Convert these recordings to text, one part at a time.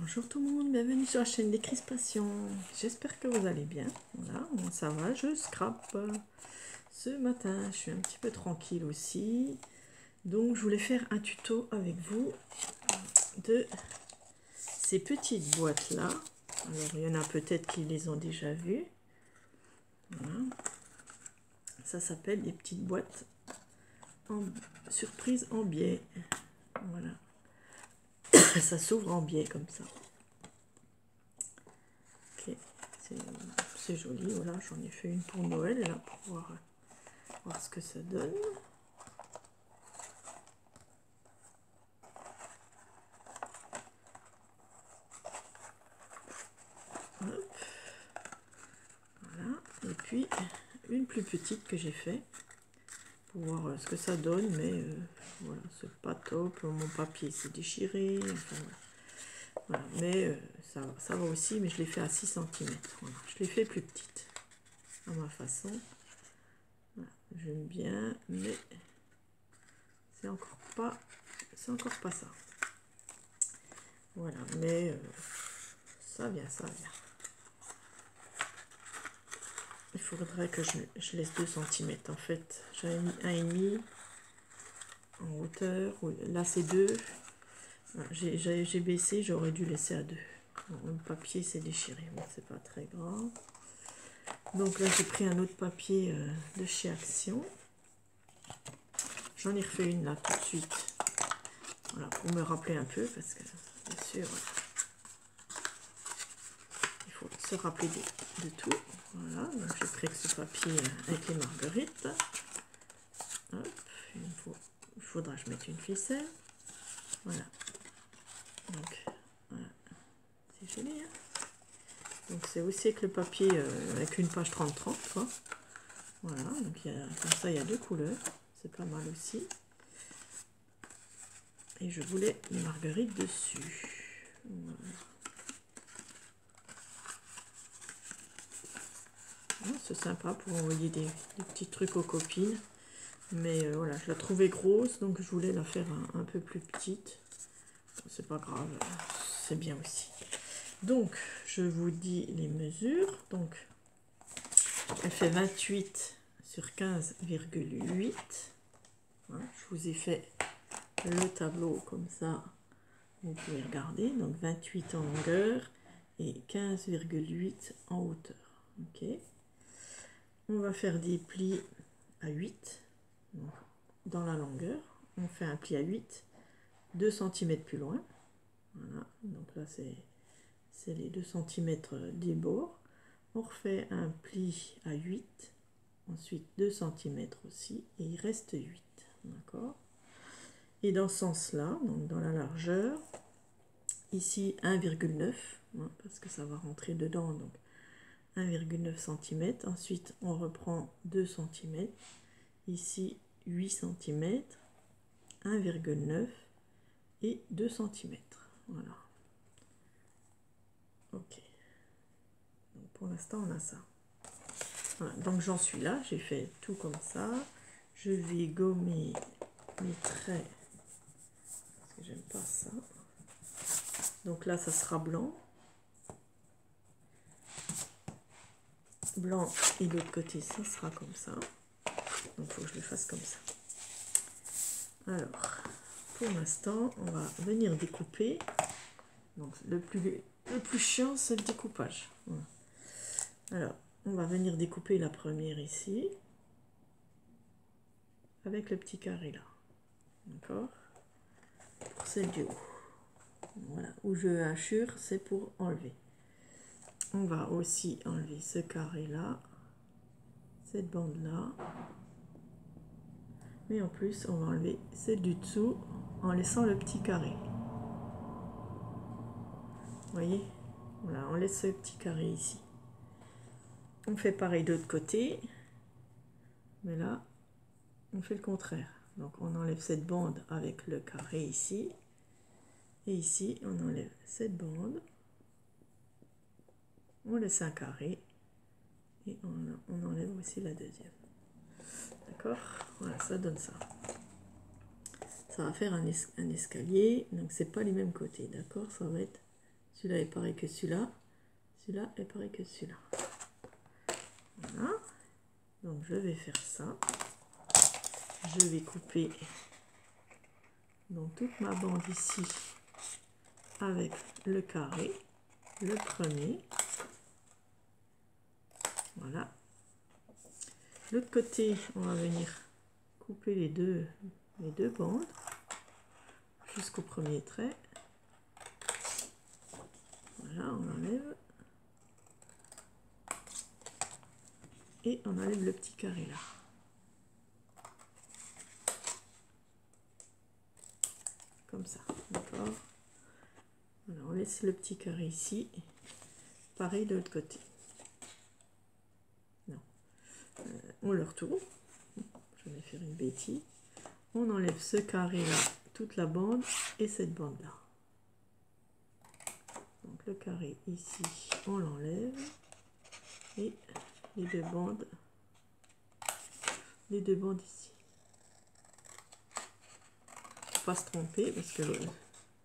Bonjour tout le monde, bienvenue sur la chaîne des Crispations. J'espère que vous allez bien. Voilà, moi ça va, je scrape. Ce matin, je suis un petit peu tranquille aussi. Donc je voulais faire un tuto avec vous de ces petites boîtes là. Alors il y en a peut-être qui les ont déjà vues. Voilà. Ça s'appelle des petites boîtes en surprise en biais. Voilà. Ça s'ouvre en biais comme ça. Ok, c'est joli. Voilà, j'en ai fait une pour Noël là pour voir ce que ça donne. Hop. Voilà. Et puis une plus petite que j'ai fait pour voir ce que ça donne, mais voilà, c'est pas top. Mon papier s'est déchiré. Enfin, voilà. Mais ça va aussi, mais je l'ai fait à 6 cm. Voilà. Je l'ai fait plus petite à ma façon. Voilà. J'aime bien, mais c'est encore pas ça. Voilà, mais ça vient. Il faudrait que je laisse 2 cm. En fait, j'avais mis 1,5 en hauteur. Là, c'est 2. Voilà, j'ai baissé, j'aurais dû laisser à 2. Bon, le papier s'est déchiré, bon, c'est pas très grave. Donc là, j'ai pris un autre papier de chez Action. J'en ai refait une là tout de suite. Voilà, pour me rappeler un peu, parce que bien sûr, il faut se rappeler de tout. Voilà, donc j'ai pris ce papier avec les marguerites. Hop, il faudra que je mette une ficelle. Voilà. Donc, voilà. C'est joli, hein. Donc c'est aussi avec le papier avec une page 30-30, quoi. Voilà, donc comme ça il y a 2 couleurs. C'est pas mal aussi. Et je voulais les marguerites dessus. Voilà. C'est sympa pour envoyer des petits trucs aux copines. Mais voilà, je la trouvais grosse, donc je voulais la faire un peu plus petite. Bon, c'est pas grave, c'est bien aussi. Donc, je vous dis les mesures. Donc, elle fait 28 sur 15,8. Voilà, je vous ai fait le tableau comme ça. Vous pouvez regarder. Donc, 28 en longueur et 15,8 en hauteur. Ok. On va faire des plis à 8. Donc, dans la longueur. On fait un pli à 8. 2 cm plus loin. Voilà. Donc là, c'est les 2 cm des bords. On refait un pli à 8, ensuite 2 cm aussi, et il reste 8, d'accord. Et dans ce sens-là, donc dans la largeur, ici 1,9, hein, parce que ça va rentrer dedans, donc 1,9 cm. Ensuite, on reprend 2 cm, ici 8 cm, 1,9 et 2 cm. Voilà. Ok. Donc pour l'instant, on a ça. Voilà, donc j'en suis là, j'ai fait tout comme ça. Je vais gommer mes traits parce que j'aime pas ça. Donc là, ça sera blanc. Blanc et l'autre côté, ça sera comme ça. Donc il faut que je le fasse comme ça. Alors, pour l'instant, on va venir découper. Donc le plus chiant, c'est le découpage. Voilà. Alors, on va venir découper la première ici. Avec le petit carré là. D'accord? Pour celle du haut. Voilà, où je hachure, c'est pour enlever. On va aussi enlever ce carré là, cette bande là, mais en plus on va enlever celle du dessous en laissant le petit carré. Vous voyez, voilà, on laisse ce petit carré ici. On fait pareil de l'autre côté, mais là on fait le contraire. Donc on enlève cette bande avec le carré ici, et ici on enlève cette bande. On laisse un carré et on enlève aussi la deuxième. D'accord? Voilà, ça donne ça. Ça va faire un escalier, donc c'est pas les mêmes côtés, d'accord? Ça va être Celui-là est pareil que celui-là. Celui-là est pareil que celui-là. Voilà. Donc je vais faire ça. Je vais couper donc toute ma bande ici avec le carré, le premier. Voilà. L'autre côté, on va venir couper les deux bandes jusqu'au premier trait. Voilà, on enlève. Et on enlève le petit carré là. Comme ça, d'accord. Voilà, on laisse le petit carré ici. Pareil de l'autre côté. Non. On le retourne. Je vais faire une bêtise. On enlève ce carré là, toute la bande et cette bande là. Donc le carré ici, on l'enlève. Et les deux bandes ici. Faut pas se tromper parce que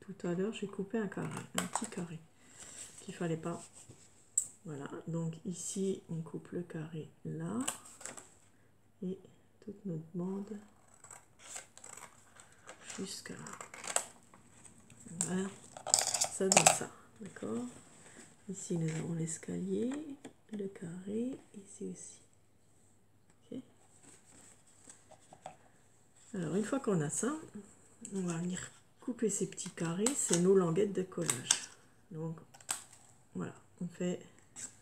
tout à l'heure j'ai coupé un petit carré qu'il fallait pas. Voilà, donc ici on coupe le carré là et toute notre bande jusqu'à là. Voilà, ça donne ça, d'accord. Ici nous avons l'escalier, le carré, ici aussi. Okay. Alors une fois qu'on a ça, on va venir couper ces petits carrés, c'est nos languettes de collage. Donc voilà, on fait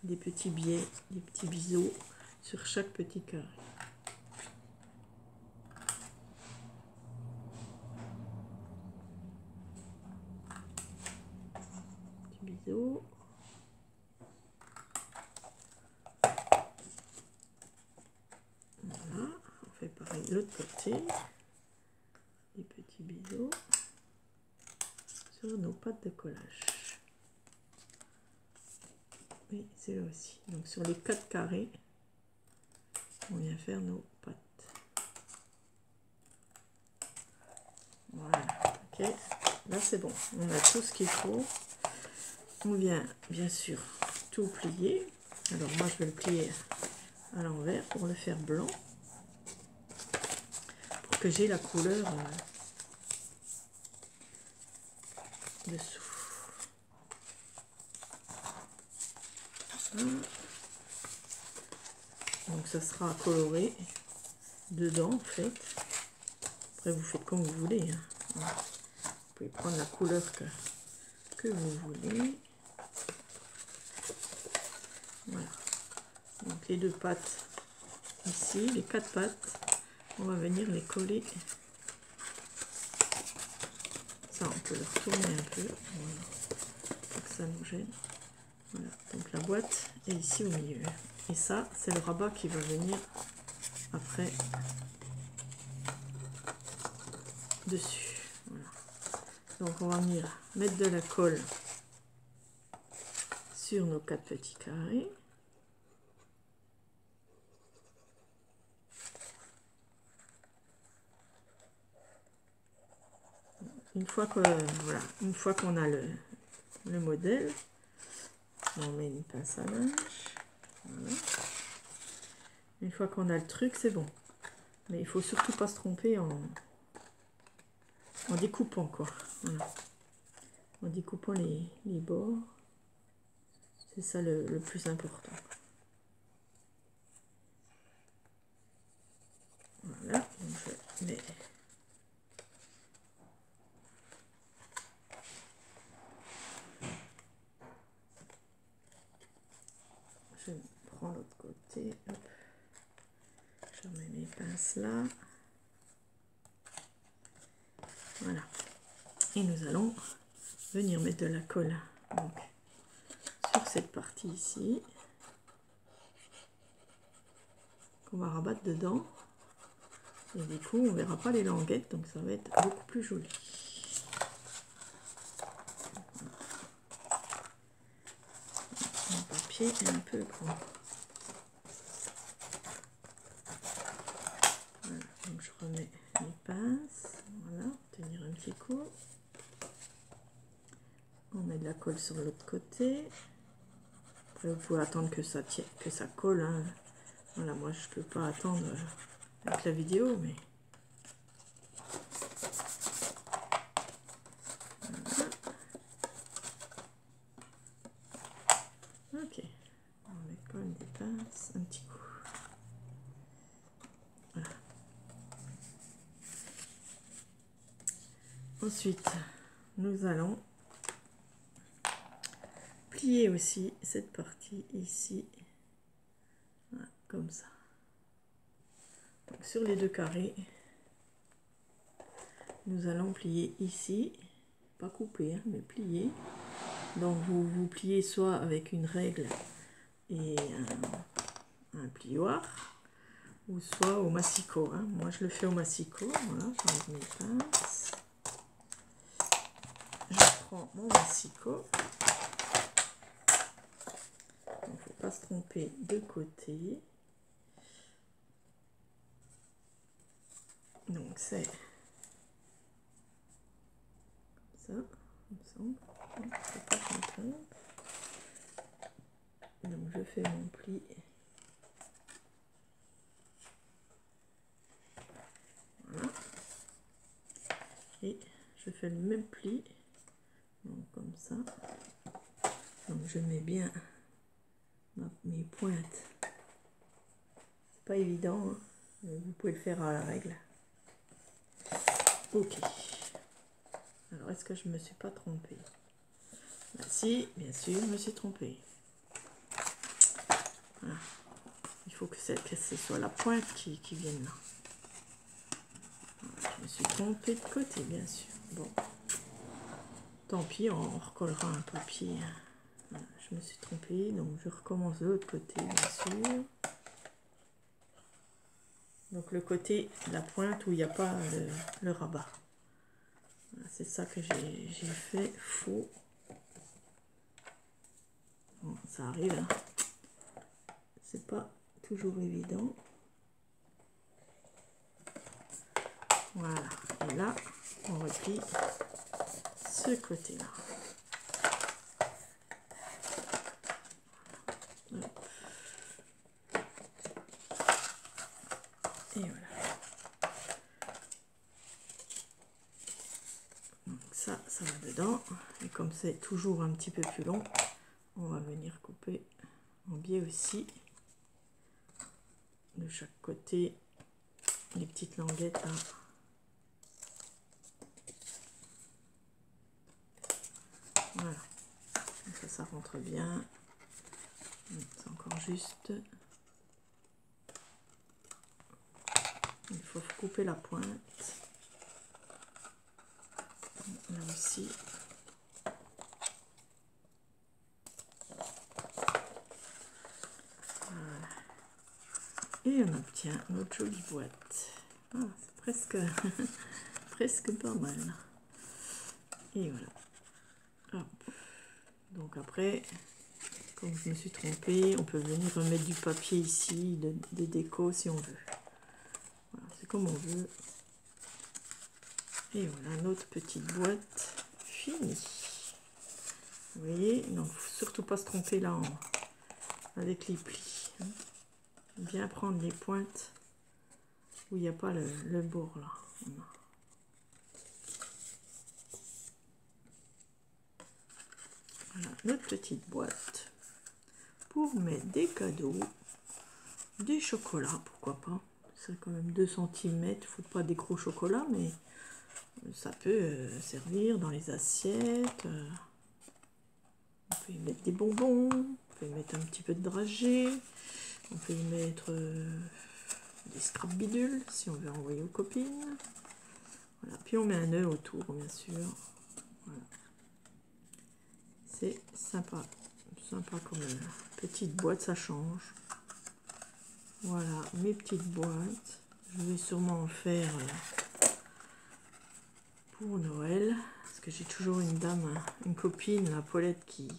des petits biais, des petits biseaux sur chaque petit carré. Petit biseau. Voilà, on fait pareil de l'autre côté. Des petits biseaux sur nos pattes de collage. Et c'est là aussi. Donc sur les 4 carrés, on vient faire nos pattes. Voilà, ok. Là c'est bon, on a tout ce qu'il faut. On vient bien sûr tout plier. Alors moi je vais le plier à l'envers pour le faire blanc. Pour que j'ai la couleur dessous. Donc ça sera coloré dedans en fait. Après vous faites comme vous voulez. Hein. Vous pouvez prendre la couleur que vous voulez. Voilà. Donc les deux pattes ici, les 4 pattes, on va venir les coller. Ça on peut le retourner un peu. Voilà. Pour que ça nous gêne. Voilà. Donc la boîte est ici au milieu. Et ça, c'est le rabat qui va venir après dessus. Voilà. Donc on va venir mettre de la colle sur nos 4 petits carrés. Une fois que voilà, une fois qu'on a le modèle, on met une pince à linge. Voilà. Une fois qu'on a le truc, c'est bon. Mais il faut surtout pas se tromper en découpant quoi. Voilà. En découpant les bords. C'est ça le plus important. Voilà, donc je mets je prends l'autre côté, hop. Je remets mes pinces là. Voilà. Et nous allons venir mettre de la colle donc, sur cette partie ici. Qu'on va rabattre dedans. Et du coup, on ne verra pas les languettes, donc ça va être beaucoup plus joli. Mon papier est un peu grand. Voilà, donc je remets les pinces. Voilà, tenir un petit coup. On met de la colle sur l'autre côté. Après, vous pouvez attendre que ça tienne, que ça colle. Hein. Voilà, moi je peux pas attendre avec la vidéo, mais voilà. Ok, on met quand même des pinces, un petit coup. Voilà. Ensuite, nous allons plier aussi cette partie ici, voilà, comme ça. Donc, sur les deux carrés, nous allons plier ici, pas couper, hein, mais plier. Donc vous pliez soit avec une règle et un plioir, ou soit au massicot. Hein. Moi je le fais au massicot, voilà, j'enlève mes pinces. Je prends mon massicot. Il ne faut pas se tromper de côté. Donc c'est comme ça, il me semble. Faut pas qu'on trompe. Donc je fais mon pli. Voilà. Et je fais le même pli. Donc comme ça. Donc je mets bien mes pointes. C'est pas évident, hein. Vous pouvez le faire à la règle. Ok. Alors est-ce que je me suis pas trompée? Ben, si, bien sûr, je me suis trompée. Voilà. Il faut que ce soit la pointe qui vienne là. Voilà, je me suis trompée de côté, bien sûr. Bon. Tant pis, on recollera un papier. Voilà, je me suis trompée, donc je recommence de l'autre côté, bien sûr. Donc le côté de la pointe où il n'y a pas le rabat. Voilà, c'est ça que j'ai fait faux. Bon, ça arrive, hein. C'est pas toujours évident. Voilà, et là, on replie ce côté-là. Et voilà. Donc ça va dedans. Et comme c'est toujours un petit peu plus long, on va venir couper en biais aussi. De chaque côté, les petites languettes là. Voilà. Donc ça rentre bien. C'est encore juste. Il faut couper la pointe. Là aussi. Voilà. Et on obtient notre jolie boîte. Ah, c'est presque, presque pas mal. Et voilà. Hop. Donc après, comme je me suis trompée, on peut venir remettre du papier ici, des décos si on veut. Voilà, c'est comme on veut. Et voilà notre petite boîte finie. Vous voyez, donc surtout pas se tromper là avec les plis. Hein. Bien prendre les pointes où il n'y a pas le bord là. Voilà notre petite boîte pour mettre des cadeaux, des chocolats, pourquoi pas. C'est quand même 2 cm, il ne faut pas des gros chocolats, mais ça peut servir dans les assiettes. On peut y mettre des bonbons, on peut y mettre un petit peu de dragée, on peut y mettre des scrap bidules si on veut envoyer aux copines. Voilà. Puis on met un œuf autour, bien sûr. Voilà. C'est sympa, sympa comme petite boîte, ça change. Voilà mes petites boîtes. Je vais sûrement en faire pour Noël, parce que j'ai toujours une dame, une copine, la Paulette, qui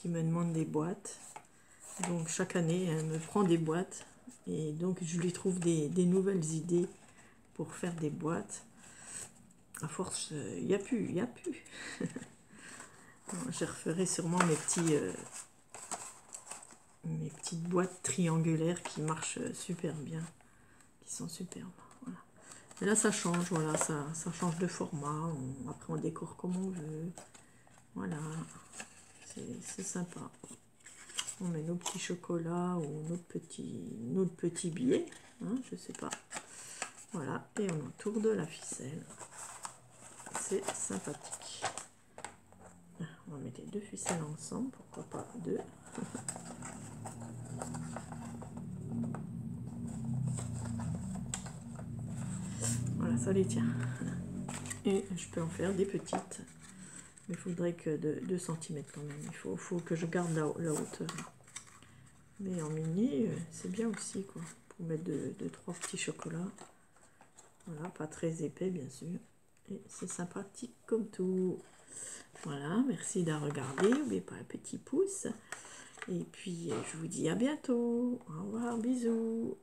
me demande des boîtes. Donc chaque année, elle me prend des boîtes et donc je lui trouve des nouvelles idées pour faire des boîtes. À force, il n'y a plus. Je referai sûrement mes petites boîtes triangulaires qui marchent super bien, qui sont superbes. Voilà. Et là ça change, voilà, ça change de format. Après on décore comme on veut. Voilà, c'est sympa. On met nos petits chocolats ou notre petit billet, hein, je sais pas. Voilà, et on entoure de la ficelle. C'est sympathique. On va mettre les deux ficelles ensemble, pourquoi pas deux. Voilà, ça les tient. Et je peux en faire des petites. Mais il faudrait que de 2 cm quand même. Il faut que je garde la hauteur. Mais en mini, c'est bien aussi, quoi. Pour mettre 2-3 petits chocolats. Voilà, pas très épais, bien sûr. Et c'est sympathique comme tout. Voilà, merci d'avoir regardé. N'oubliez pas un petit pouce. Et puis, je vous dis à bientôt. Au revoir, bisous.